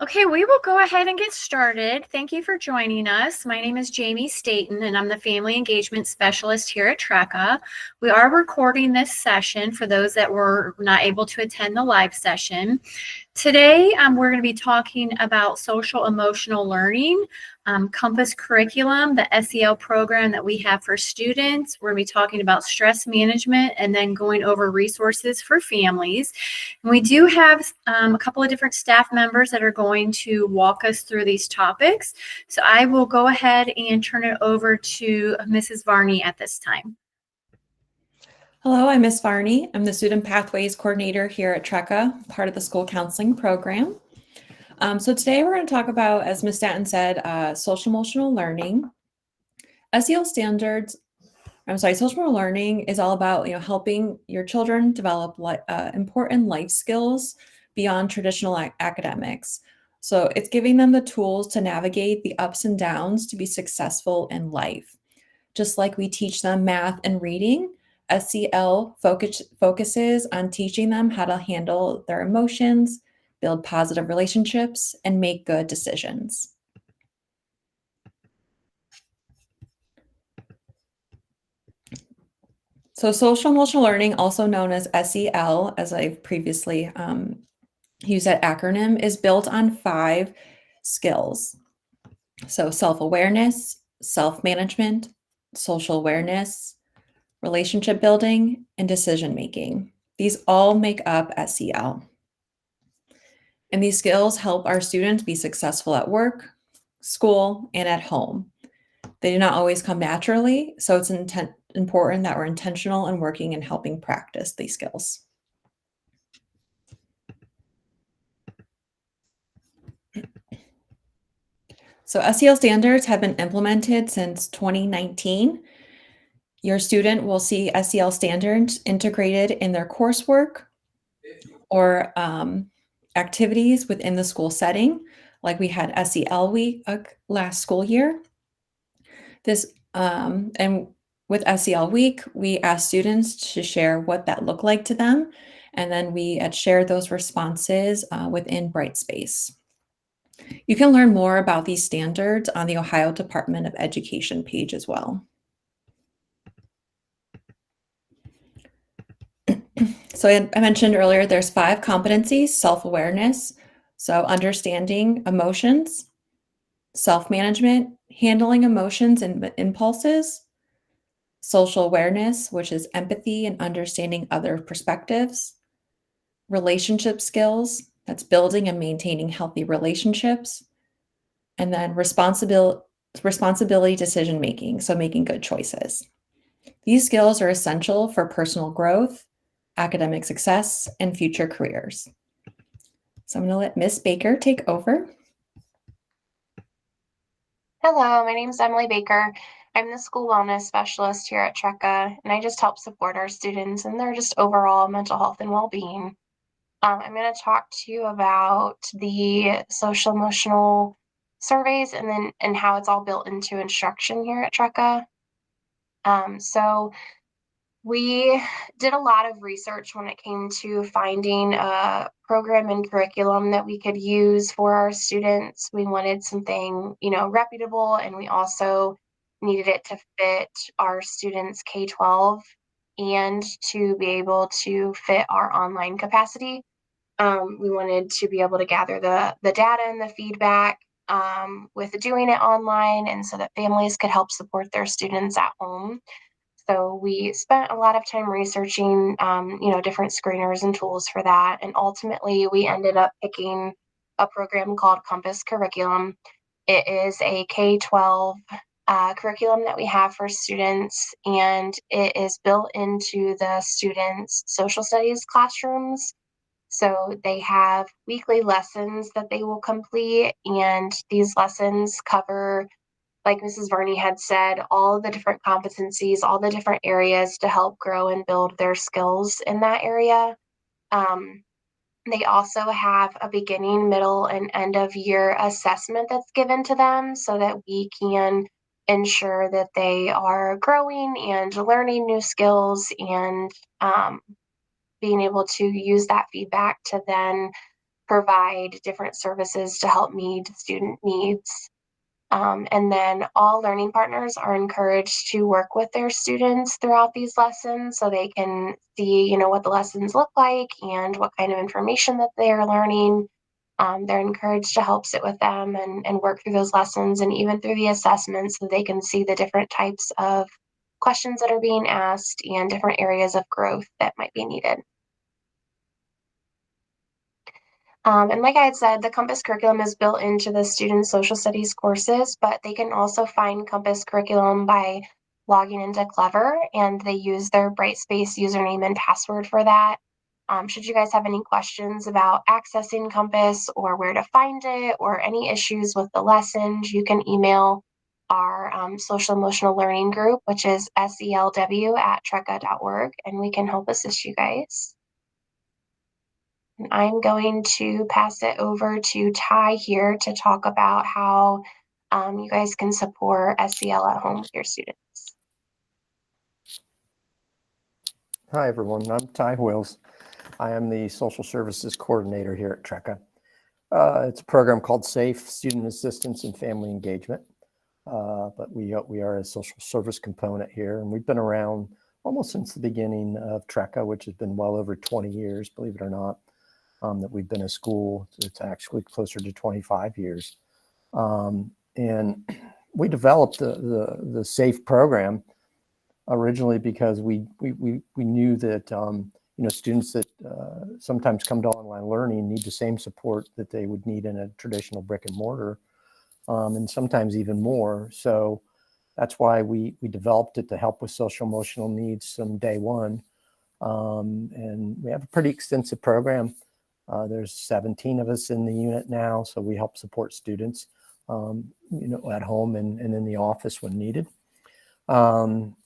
Okay, we will go ahead and get started. Thank you for joining us. My name is Jamie Staten, and I'm the Family Engagement Specialist here at Trecca. We are recording this session for those that were not able to attend the live session. Today, we're going to be talking about social emotional learning, Compass curriculum, the SEL program that we have for students. We're going to be talking about stress management and then going over resources for families. And we do have a couple of different staff members that are going to walk us through these topics. So I will go ahead and turn it over to Mrs. Varney at this time. Hello, I'm Ms. Varney. I'm the Student Pathways Coordinator here at Trecca, part of the school counseling program. So today we're going to talk about, as Ms. Staten said, social emotional learning. social emotional learning is all about helping your children develop important life skills beyond traditional academics. So it's giving them the tools to navigate the ups and downs to be successful in life. Just like we teach them math and reading, SEL focuses on teaching them how to handle their emotions, build positive relationships, and make good decisions. So social emotional learning, also known as SEL, as I've previously used that acronym, is built on 5 skills. So self-awareness, self-management, social awareness, relationship building, and decision making. These all make up SEL. And these skills help our students be successful at work, school, and at home. They do not always come naturally, so it's important that we're intentional in working and helping practice these skills. So SEL standards have been implemented since 2019. Your student will see SEL standards integrated in their coursework or activities within the school setting, like we had SEL week last school year. And with SEL week, we asked students to share what that looked like to them, and then we had shared those responses within Brightspace. You can learn more about these standards on the Ohio Department of Education page as well. So I mentioned earlier, there's 5 competencies: self-awareness, so understanding emotions; self-management, handling emotions and impulses; social awareness, which is empathy and understanding other perspectives; relationship skills, that's building and maintaining healthy relationships; and then responsibility decision making, so making good choices. These skills are essential for personal growth, academic success, and future careers. So I'm going to let Ms. Baker take over. Hello, my name is Emily Baker. I'm the school wellness specialist here at Trecca, and I just help support our students and their just overall mental health and well-being. I'm going to talk to you about the social emotional surveys and how it's all built into instruction here at Trecca. So we did a lot of research when it came to finding a program and curriculum that we could use for our students. We wanted something, reputable, and we also needed it to fit our students K-12 and to be able to fit our online capacity. We wanted to be able to gather the data and the feedback with doing it online, and so that families could help support their students at home. So we spent a lot of time researching, different screeners and tools for that. And ultimately, we ended up picking a program called Compass Curriculum. It is a K-12 curriculum that we have for students, and it is built into the students' social studies classrooms. So they have weekly lessons that they will complete, and these lessons cover, like Mrs. Varney had said, all the different competencies, all the different areas to help grow and build their skills in that area. They also have a beginning, middle, and end of year assessment that's given to them so that we can ensure that they are growing and learning new skills and being able to use that feedback to then provide different services to help meet student needs. And then all learning partners are encouraged to work with their students throughout these lessons so they can see, what the lessons look like and what kind of information that they are learning. They're encouraged to help sit with them and work through those lessons and even through the assessments so they can see the different types of questions that are being asked and different areas of growth that might be needed. And like I had said, the Compass curriculum is built into the students' social studies courses, but they can also find Compass curriculum by logging into Clever, and they use their Brightspace username and password for that. Should you guys have any questions about accessing Compass or where to find it or any issues with the lessons, you can email our social emotional learning group, which is selw@trecca.org, and we can help assist you guys. I'm going to pass it over to Ty here to talk about how you guys can support SEL at home with your students. Hi, everyone. I'm Ty Wills. I am the Social Services Coordinator here at Trecca. It's a program called SAFE, Student Assistance and Family Engagement. But we are a social service component here, and we've been around almost since the beginning of Trecca, which has been well over 20 years, believe it or not. That we've been a school. It's actually closer to 25 years. And we developed the SAFE program originally because we knew that students that sometimes come to online learning need the same support that they would need in a traditional brick and mortar, and sometimes even more. So that's why we developed it to help with social emotional needs from day one. And we have a pretty extensive program. There's 17 of us in the unit now, so we help support students, at home and in the office when needed. And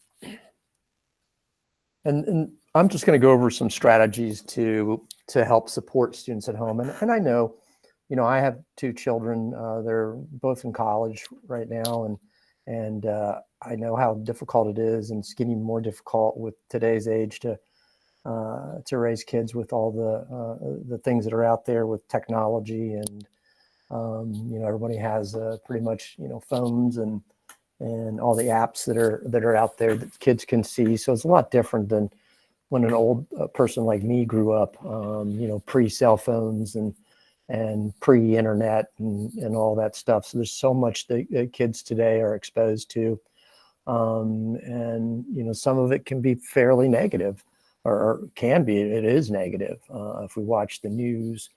I'm just going to go over some strategies to help support students at home. And I know, I have two children. They're both in college right now, and I know how difficult it is, and it's getting more difficult with today's age to raise kids with all the things that are out there with technology, and everybody has pretty much phones and all the apps that are out there that kids can see. So it's a lot different than when an old person like me grew up, pre-cell phones and pre-internet and all that stuff. So there's so much that kids today are exposed to, and some of it can be fairly negative. Or can be, it is negative. If we watch the news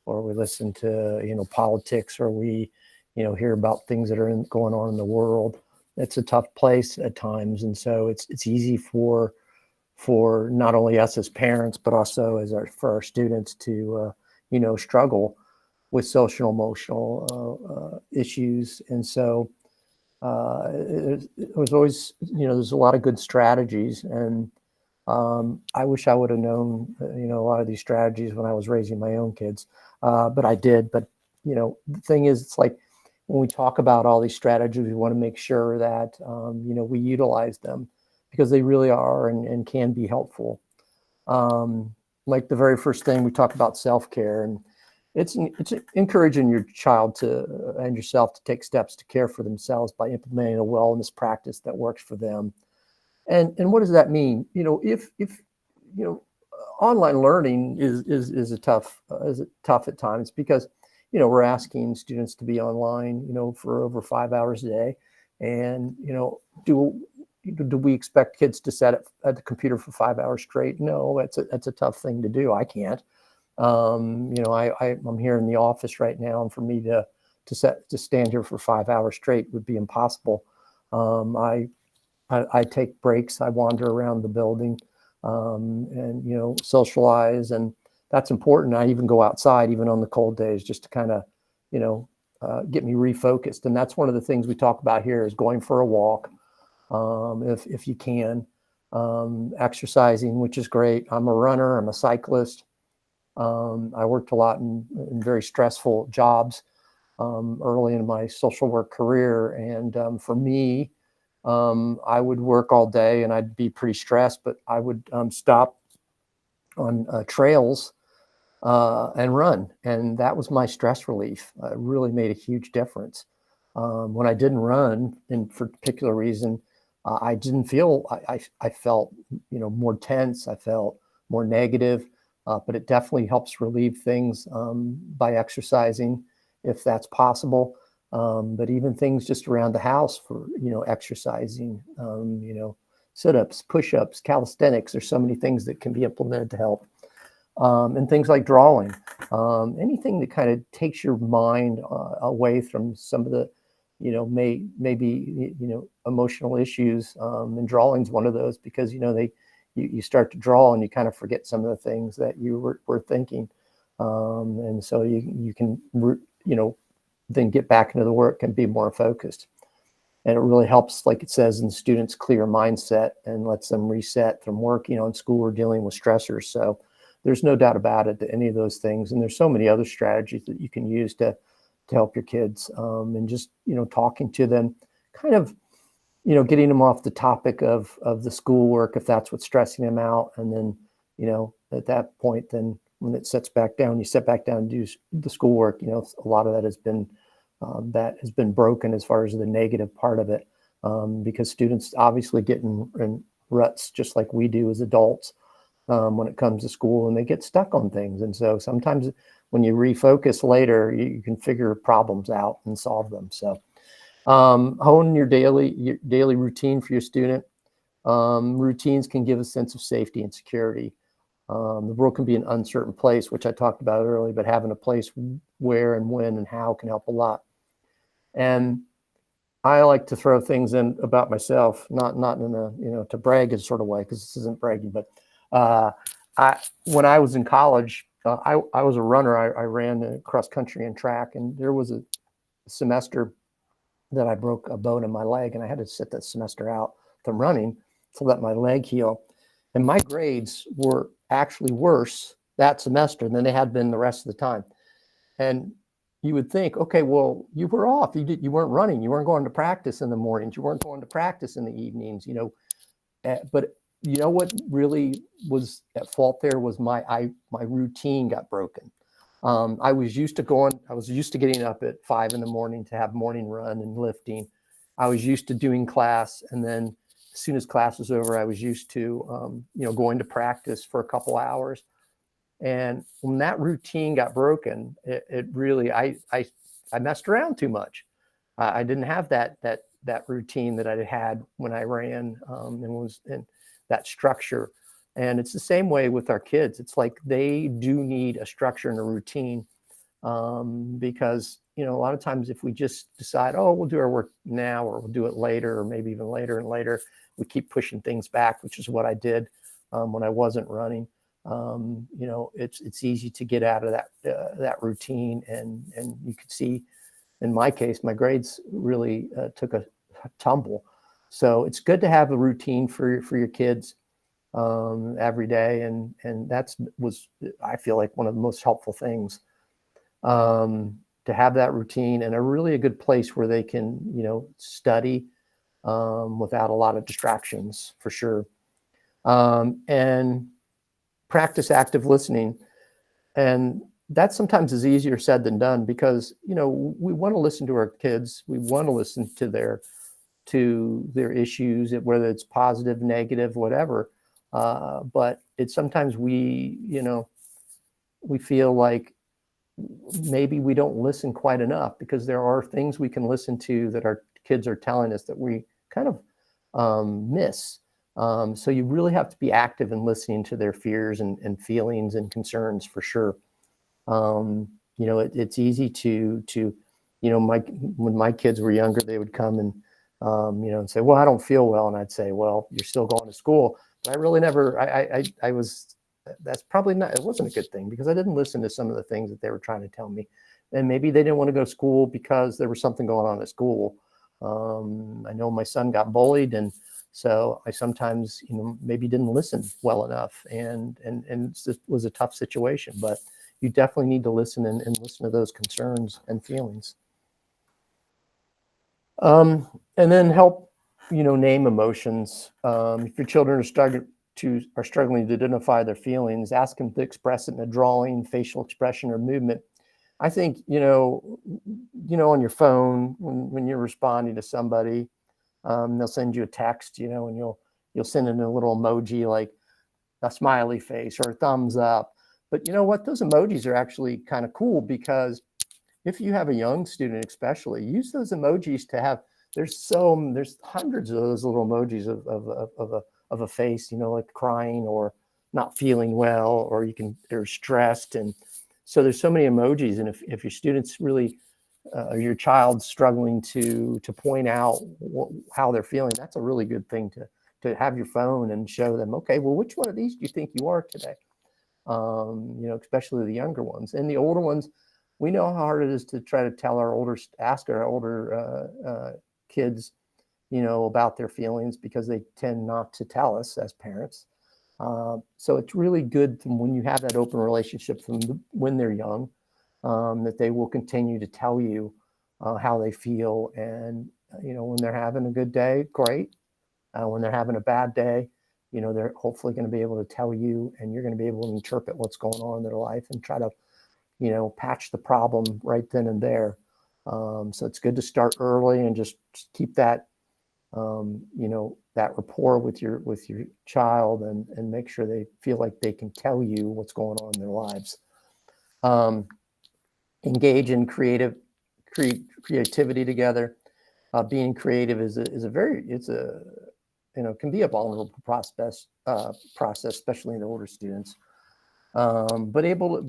or we listen to, politics, or we, hear about things that are going on in the world, it's a tough place at times. And so it's easy for not only us as parents, but also for our students to, struggle with social emotional issues. And so it was always, there's a lot of good strategies, and I wish I would have known, a lot of these strategies when I was raising my own kids, but I did. But, the thing is, it's like when we talk about all these strategies, we want to make sure that, we utilize them because they really are and can be helpful. Like the very first thing, we talk about self-care, and it's encouraging your child and yourself to take steps to care for themselves by implementing a wellness practice that works for them. And what does that mean? If online learning is tough at times, because we're asking students to be online for over 5 hours a day, and do we expect kids to sit at the computer for 5 hours straight? No, that's a tough thing to do. I can't. I'm here in the office right now, and for me to stand here for 5 hours straight would be impossible. I take breaks. I wander around the building, and socialize, and that's important. I even go outside, even on the cold days, just to kind of get me refocused. And that's one of the things we talk about here is going for a walk, if you can, exercising, which is great. I'm a runner. I'm a cyclist. I worked a lot in very stressful jobs early in my social work career, and for me, I would work all day and I'd be pretty stressed, but I would stop on trails and run. And that was my stress relief. It really made a huge difference. When I didn't run, and for a particular reason, I didn't feel, I felt, more tense. I felt more negative, but it definitely helps relieve things by exercising if that's possible. But even things just around the house for, exercising, sit-ups, push-ups, calisthenics, there's so many things that can be implemented to help. And things like drawing, anything that kind of takes your mind away from some of the, maybe emotional issues. And drawing's one of those because, you start to draw and you kind of forget some of the things that you were thinking. And so you can, then get back into the work and be more focused. And it really helps, like it says in students' clear mindset and lets them reset from work. In school, we're dealing with stressors. So there's no doubt about it that any of those things, and there's so many other strategies that you can use to help your kids, and just, talking to them, kind of, getting them off the topic of the schoolwork, if that's what's stressing them out. And then, at that point, then when it sets back down, you set back down and do the schoolwork, a lot of that has been broken as far as the negative part of it, because students obviously get in ruts just like we do as adults. When it comes to school, and they get stuck on things. And so sometimes when you refocus later, you can figure problems out and solve them. So hone your daily routine for your student. Routines can give a sense of safety and security. The world can be an uncertain place, which I talked about earlier, but having a place where and when and how can help a lot. And I like to throw things in about myself, not in a, to brag in sort of way, because this isn't bragging, but when I was in college, I was a runner. I ran cross country and track, and there was a semester that I broke a bone in my leg, and I had to sit that semester out from running to let my leg heal. And my grades were actually worse that semester than they had been the rest of the time. And you would think, okay, well, you were off. You weren't running. You weren't going to practice in the mornings. You weren't going to practice in the evenings. But you know what really was at fault there was my routine got broken. I was used to getting up at 5 a.m. to have morning run and lifting. I was used to doing class. And then as soon as class was over, I was used to, going to practice for a couple hours. And when that routine got broken, it really, I messed around too much. I didn't have that routine that I had when I ran, and that structure. And it's the same way with our kids. It's like they do need a structure and a routine, because, a lot of times if we just decide, oh, we'll do our work now, or we'll do it later, or maybe even later and later, we keep pushing things back, which is what I did when I wasn't running. It's easy to get out of that routine. And you could see in my case, my grades really took a tumble. So it's good to have a routine for your kids every day, and was I feel like one of the most helpful things, to have that routine and a good place where they can study without a lot of distractions, for sure, and practice active listening. And that sometimes is easier said than done, because we want to listen to our kids, we want to listen to their issues, whether it's positive, negative, whatever. But it's sometimes we feel like maybe we don't listen quite enough, because there are things we can listen to that our kids are telling us that we kind of miss. So you really have to be active in listening to their fears and feelings and concerns, for sure. It's easy to when my kids were younger, they would come and and say, well, I don't feel well. And I'd say, well, you're still going to school. But I really never, that's probably not, it wasn't a good thing, because I didn't listen to some of the things that they were trying to tell me. And maybe they didn't want to go to school because there was something going on at school. I know my son got bullied, and so I sometimes, maybe didn't listen well enough, and it was a tough situation. But you definitely need to listen and listen to those concerns and feelings. And then help, name emotions. If your children are are struggling to identify their feelings, ask them to express it in a drawing, facial expression, or movement. I think, on your phone, when you're responding to somebody, they'll send you a text, and you'll send in a little emoji like a smiley face or a thumbs up. But you know what? Those emojis are actually kind of cool, because if you have a young student, especially, use those emojis to have. There's hundreds of those little emojis of a face, like crying or not feeling well, or they're stressed, and so there's so many emojis. And if your students really, or your child's struggling to point out how they're feeling, that's a really good thing to have your phone and show them. Okay, well, which one of these do you think you are today? Especially the younger ones. And the older ones, we know how hard it is to try to ask our older kids, about their feelings, because they tend not to tell us as parents. So it's really good when you have that open relationship when they're young, that they will continue to tell you how they feel. And, when they're having a good day, great. When they're having a bad day, they're hopefully going to be able to tell you, and you're going to be able to interpret what's going on in their life and try to, patch the problem right then and there. So it's good to start early and just keep that, that rapport with your child, and make sure they feel like they can tell you what's going on in their lives. Engage in creativity together. Being creative can be a vulnerable process, especially in the older students. But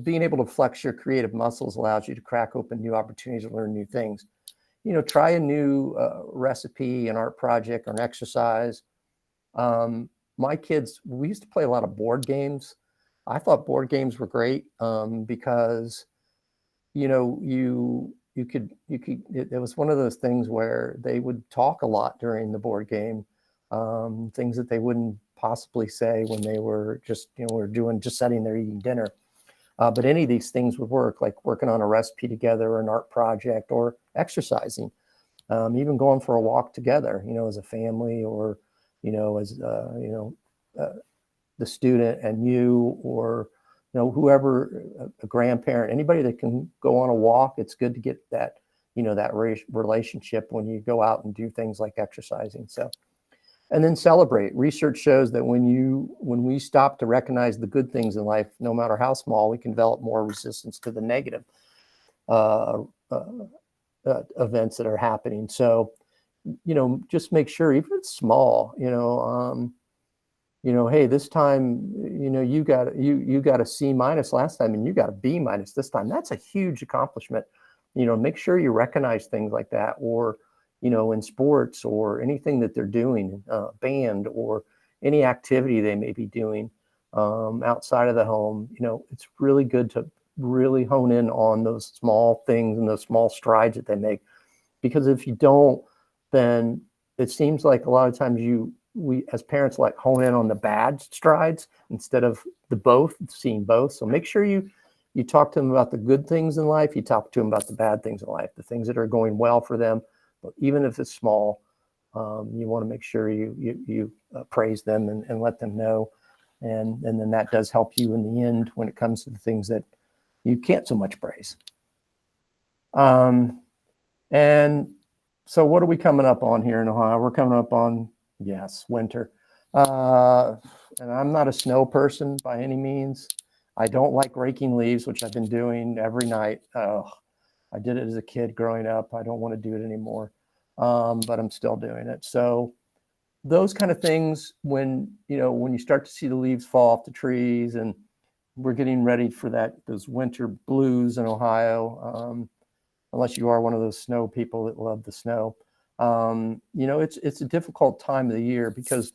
being able to flex your creative muscles allows you to crack open new opportunities to learn new things. Try a new recipe, an art project, or an exercise. My kids, we used to play a lot of board games. I thought board games were great, because, it was one of those things where they would talk a lot during the board game, things that they wouldn't possibly say when they were just, just sitting there eating dinner. But any of these things would work, like working on a recipe together, or an art project, or exercising, even going for a walk together, as a family, or, as, the student and you, or, whoever, a grandparent, anybody that can go on a walk. It's good to get that, that relationship when you go out and do things like exercising. So, and then celebrate. Research shows that when we stop to recognize the good things in life, no matter how small, we can develop more resistance to the negative events that are happening. So, just make sure, even if it's small, hey, this time, you got a C- last time, and you got a B- this time. That's a huge accomplishment. Make sure you recognize things like that, or, in sports, or anything that they're doing, band, or any activity they may be doing outside of the home. It's really good to really hone in on those small things and those small strides that they make, because if you don't, then it seems like a lot of times we as parents like hone in on the bad strides instead of seeing both. So make sure you talk to them about the good things in life. You talk to them about the bad things in life, the things that are going well for them. But even if it's small, you want to make sure you praise them and let them know. And then that does help you in the end when it comes to the things that you can't so much praise. And so what are we coming up on here in Ohio? We're coming up on, yes, winter. And I'm not a snow person by any means. I don't like raking leaves, which I've been doing every night. I did it as a kid growing up. I don't want to do it anymore, but I'm still doing it. So those kind of things, when you start to see the leaves fall off the trees, and we're getting ready for those winter blues in Ohio, unless you are one of those snow people that love the snow. It's a difficult time of the year, because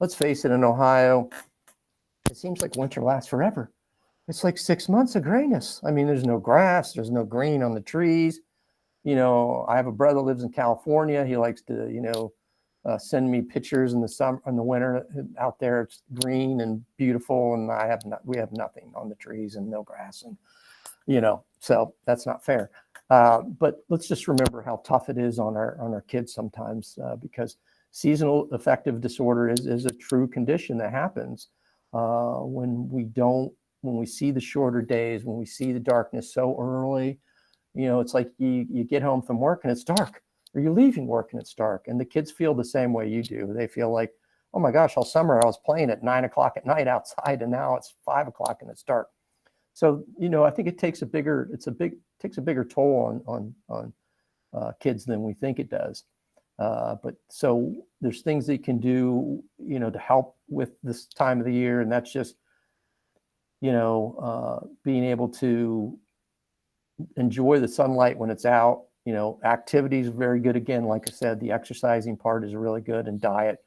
let's face it, in Ohio, it seems like winter lasts forever. It's like 6 months of grayness. I mean, there's no grass, there's no green on the trees. I have a brother that lives in California. He likes to, send me pictures in the summer, in the winter out there. It's green and beautiful, and we have nothing on the trees and no grass, and so that's not fair. But let's just remember how tough it is on our kids sometimes, because seasonal affective disorder is a true condition that happens when we see the shorter days, when we see the darkness so early. It's like you get home from work and it's dark, or you're leaving work and it's dark. And the kids feel the same way you do. They feel like, oh my gosh, all summer I was playing at 9 o'clock at night outside, and now it's 5 o'clock and it's dark. So, I think it takes a bigger toll on kids than we think it does. But so there's things that you can do, to help with this time of the year. And that's just, being able to enjoy the sunlight when it's out. Activities are very good. Again, like I said, the exercising part is really good, and diet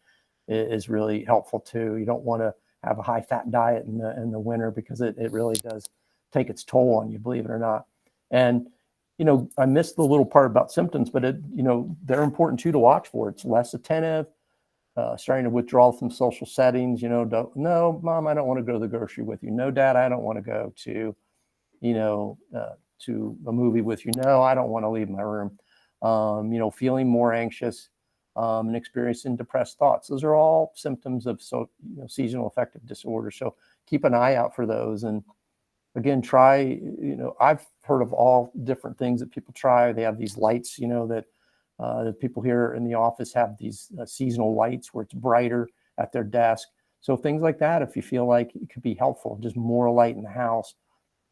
is really helpful too. You don't want to have a high fat diet in the winter, because it really does take its toll on you, believe it or not. And, I missed the little part about symptoms, but they're important too to watch for. It's less attentive, starting to withdraw from social settings. No, Mom, I don't want to go to the grocery with you. No, Dad, I don't want to go to, to a movie with you. No, I don't want to leave my room. Feeling more anxious, and experiencing depressed thoughts. Those are all symptoms of seasonal affective disorder. So keep an eye out for those. And again, try, I've heard of all different things that people try. They have these lights, that people here in the office have these seasonal lights where it's brighter at their desk. So things like that, if you feel like it could be helpful, just more light in the house.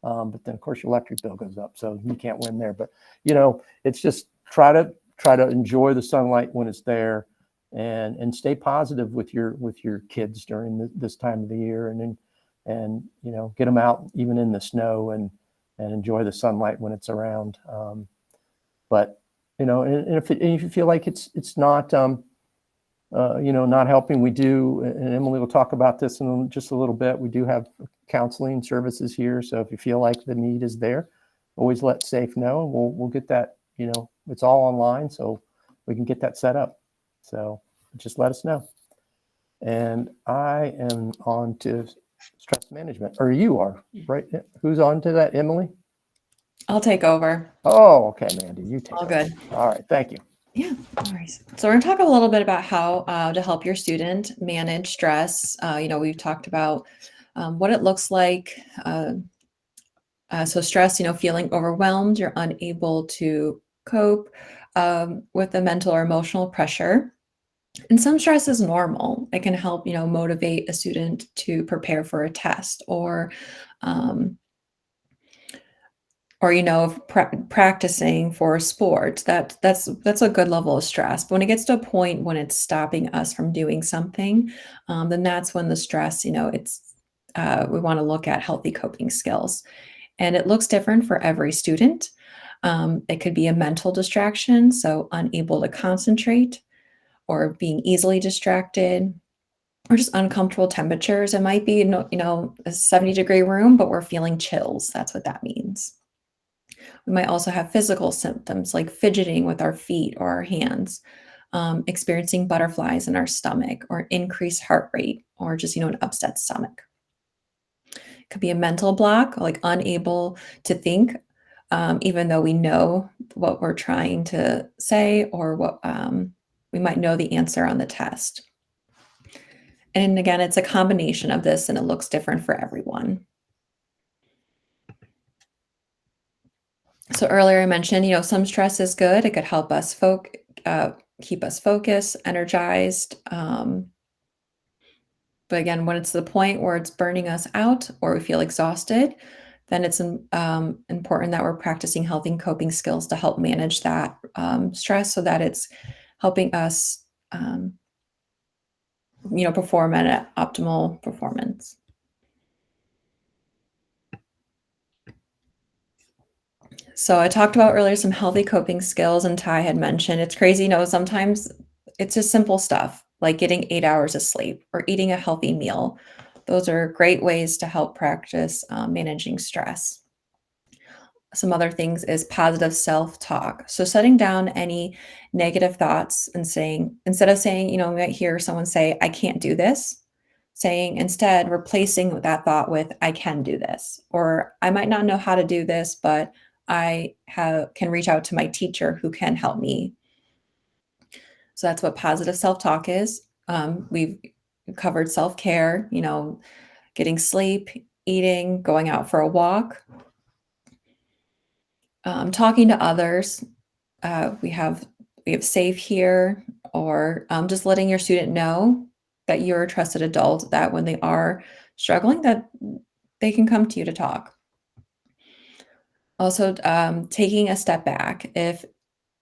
But then of course your electric bill goes up, so you can't win there. But it's just try to enjoy the sunlight when it's there, and stay positive with your kids during this time of the year, and get them out even in the snow, and enjoy the sunlight when it's around. But and if you feel like it's not not helping, we do, and Emily will talk about this in just a little bit, we do have counseling services here. So if you feel like the need is there, always let SAFE know, and we'll get that, it's all online, so we can get that set up. So just let us know. And I am on to stress management, or you are, right? Who's on to that, Emily? I'll take over. Oh, okay, Mandy, you take All over. good. All right, thank you. Yeah, no worries. So we're going to talk a little bit about how to help your student manage stress. We've talked about what it looks like. So stress, feeling overwhelmed, you're unable to cope with the mental or emotional pressure. And some stress is normal. It can help, motivate a student to prepare for a test, or practicing for a sport. That's a good level of stress. But when it gets to a point when it's stopping us from doing something, then that's when the stress, we want to look at healthy coping skills. And it looks different for every student. It could be a mental distraction, so unable to concentrate, or being easily distracted, or just uncomfortable temperatures. It might be, a 70-degree room, but we're feeling chills. That's what that means. We might also have physical symptoms like fidgeting with our feet or our hands, experiencing butterflies in our stomach, or increased heart rate, or just, an upset stomach. It could be a mental block, like unable to think, even though we know what we're trying to say, or what we might know the answer on the test. And again, it's a combination of this, and it looks different for everyone. So earlier I mentioned, some stress is good. It could help us keep us focused, energized. But again, when it's to the point where it's burning us out, or we feel exhausted, then it's important that we're practicing healthy coping skills to help manage that stress, so that it's helping us, perform at an optimal performance. So I talked about earlier some healthy coping skills, and Ty had mentioned it's crazy. Sometimes it's just simple stuff like getting 8 hours of sleep or eating a healthy meal. Those are great ways to help practice managing stress. Some other things is positive self-talk. So setting down any negative thoughts and saying, instead of saying, we might hear someone say, I can't do this, saying instead, replacing that thought with, I can do this, or I might not know how to do this, but I can reach out to my teacher who can help me. So that's what positive self-talk is. We've covered self-care, getting sleep, eating, going out for a walk, talking to others. We have safe here, or just letting your student know that you're a trusted adult, that when they are struggling, that they can come to you to talk. Also, taking a step back. If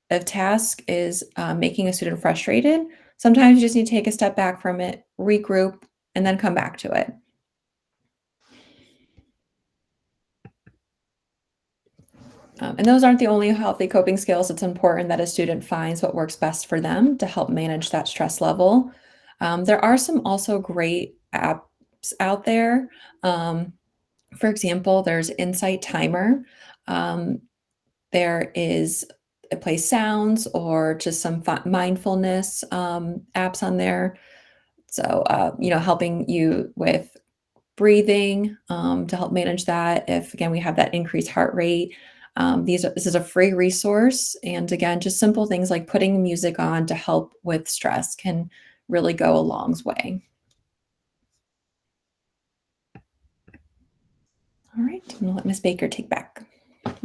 a task is making a student frustrated, sometimes you just need to take a step back from it, regroup, and then come back to it. And those aren't the only healthy coping skills. It's important that a student finds what works best for them to help manage that stress level. There are some also great apps out there. For example, there's Insight Timer. There is it plays sounds or just some mindfulness apps on there. So, helping you with breathing to help manage that. If, again, we have that increased heart rate, this is a free resource. And again, just simple things like putting music on to help with stress can really go a long way. All right, I'm going to let Ms. Baker take back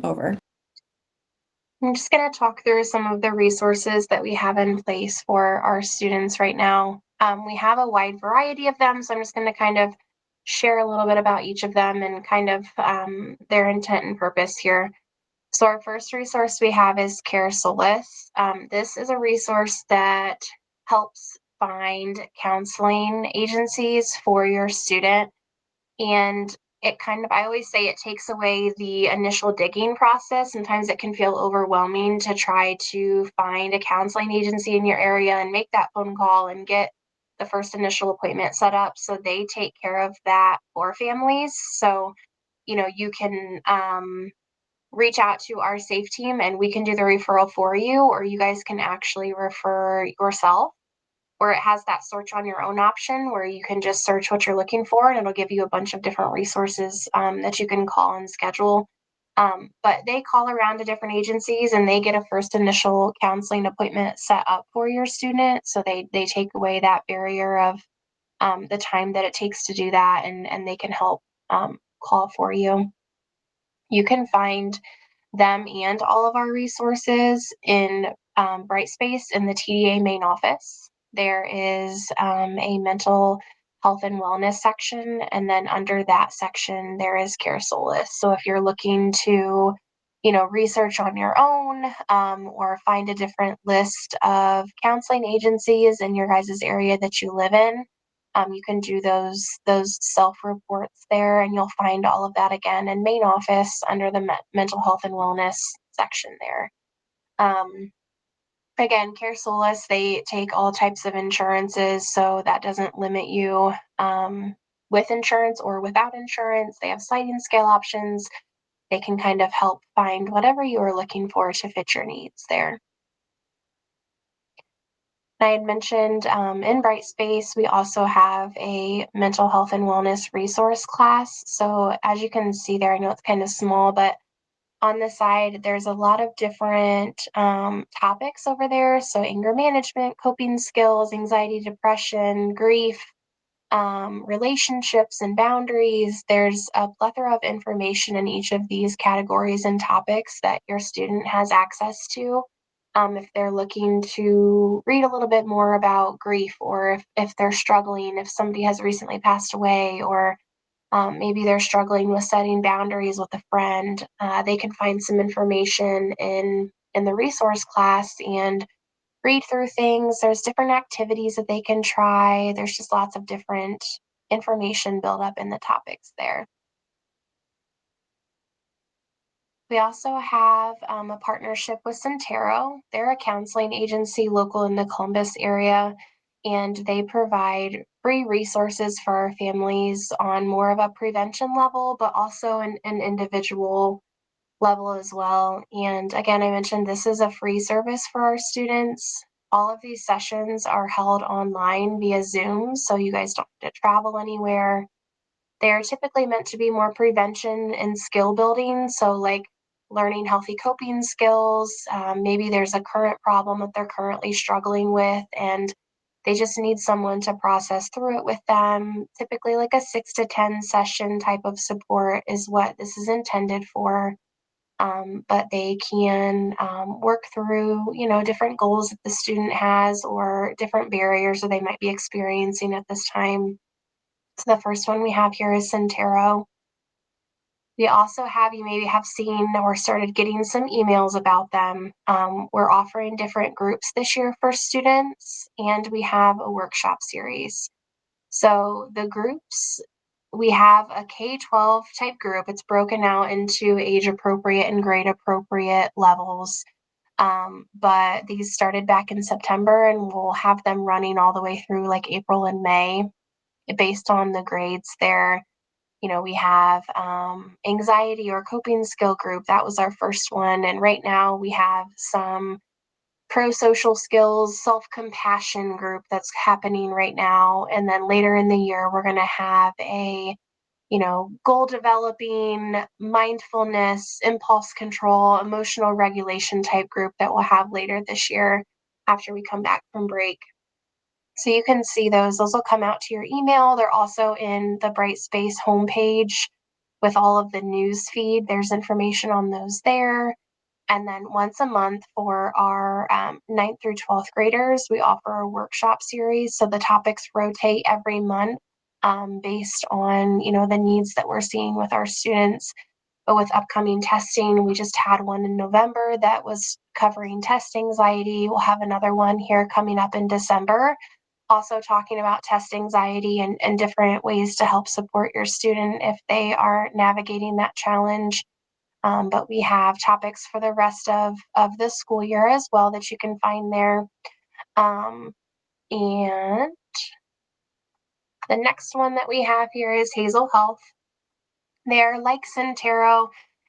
over. I'm just going to talk through some of the resources that we have in place for our students right now. We have a wide variety of them, so I'm just going to kind of share a little bit about each of them and kind of their intent and purpose here. So our first resource we have is Care Solace. This is a resource that helps find counseling agencies for your student. And I always say it takes away the initial digging process. Sometimes it can feel overwhelming to try to find a counseling agency in your area and make that phone call and get the first initial appointment set up. So they take care of that for families. So, you can reach out to our SAFE team and we can do the referral for you, or you guys can actually refer yourself. Or it has that search on your own option where you can just search what you're looking for and it'll give you a bunch of different resources that you can call and schedule. But they call around to different agencies and they get a first initial counseling appointment set up for your student. So they take away that barrier of the time that it takes to do that, and they can help call for you. You can find them and all of our resources in Brightspace in the TDA main office. There is a mental health and wellness section, and then under that section, there is Care Solace. So if you're looking to, research on your own or find a different list of counseling agencies in your guys' area that you live in, you can do those self-reports there, and you'll find all of that again in main office under the mental health and wellness section there. Again, Care Solace, they take all types of insurances, so that doesn't limit you with insurance or without insurance. They have sliding scale options. They can kind of help find whatever you are looking for to fit your needs there. I had mentioned in Brightspace, we also have a mental health and wellness resource class. So as you can see there, I know it's kind of small, but on the side, there's a lot of different topics over there. So anger management, coping skills, anxiety, depression, grief, relationships and boundaries. There's a plethora of information in each of these categories and topics that your student has access to. If they're looking to read a little bit more about grief, or if they're struggling, if somebody has recently passed away, or maybe they're struggling with setting boundaries with a friend, they can find some information in the resource class and read through things. There's different activities that they can try. There's just lots of different information built up in the topics there. We also have a partnership with Centero. They're a counseling agency local in the Columbus area, and they provide free resources for our families on more of a prevention level, but also an individual level as well. And again, I mentioned this is a free service for our students. All of these sessions are held online via Zoom, so you guys don't have to travel anywhere. They're typically meant to be more prevention and skill building. So like learning healthy coping skills. Maybe there's a current problem that they're currently struggling with, and they just need someone to process through it with them. Typically, like a 6 to 10 session type of support is what this is intended for. But they can work through, different goals that the student has or different barriers that they might be experiencing at this time. So the first one we have here is Centero. We also have, you maybe have seen or started getting some emails about them. We're offering different groups this year for students, and we have a workshop series. So the groups, we have a K-12 type group. It's broken out into age appropriate and grade appropriate levels. But these started back in September, and we'll have them running all the way through like April and May based on the grades there. We have anxiety or coping skill group. That was our first one. And right now we have some pro-social skills, self-compassion group that's happening right now. And then later in the year, we're going to have a, goal developing, mindfulness, impulse control, emotional regulation type group that we'll have later this year after we come back from break. So you can see those. Those will come out to your email. They're also in the Brightspace homepage with all of the news feed. There's information on those there. And then once a month for our 9th through 12th graders, we offer a workshop series. So the topics rotate every month based on, the needs that we're seeing with our students. But with upcoming testing, we just had one in November that was covering test anxiety. We'll have another one here coming up in December, also talking about test anxiety and different ways to help support your student if they are navigating that challenge. But we have topics for the rest of the school year as well that you can find there. And the next one that we have here is Hazel Health. They're like Centero,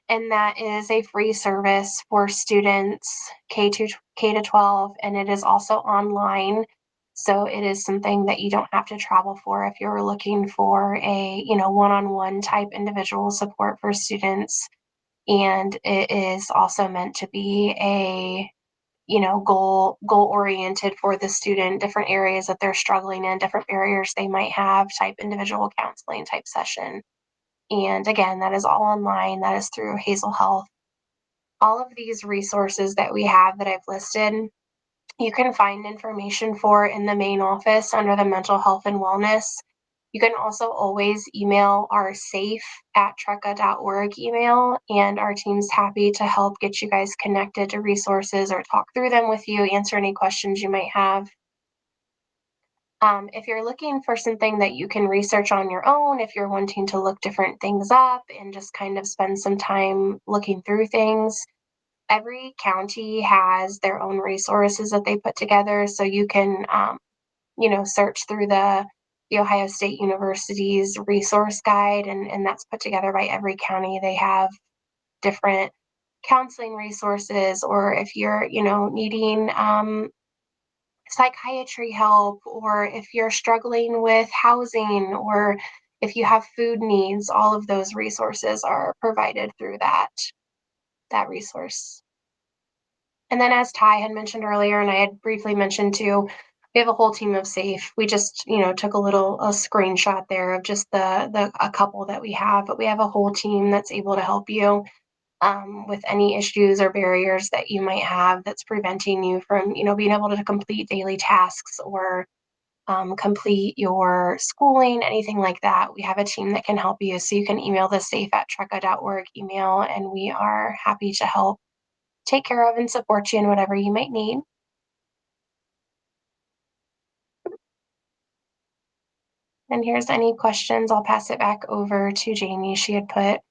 and that is a free service for students K-12, and it is also online. So it is something that you don't have to travel for if you're looking for a, one-on-one type individual support for students. And it is also meant to be a, goal oriented for the student, different areas that they're struggling in, different barriers they might have, type individual counseling type session. And again, that is all online. That is through Hazel Health. All of these resources that we have that I've listed, you can find information for in the main office under the mental health and wellness. You can also always email our safe@trecca.org email, and our team's happy to help get you guys connected to resources or talk through them with you, answer any questions you might have. If you're looking for something that you can research on your own, if you're wanting to look different things up and just kind of spend some time looking through things, every county has their own resources that they put together. So you can, search through the Ohio State University's resource guide, and that's put together by every county. They have different counseling resources, or if you're, needing psychiatry help, or if you're struggling with housing, or if you have food needs, all of those resources are provided through that resource. And then as Ty had mentioned earlier, and I had briefly mentioned too, we have a whole team of SAFE. We just, took a screenshot there of just a couple that we have, but we have a whole team that's able to help you with any issues or barriers that you might have that's preventing you from, being able to complete daily tasks or complete your schooling, anything like that. We have a team that can help you. So you can email the safe@trecca.org email, and we are happy to help take care of and support you in whatever you might need. And here's any questions. I'll pass it back over to Jamie. She had put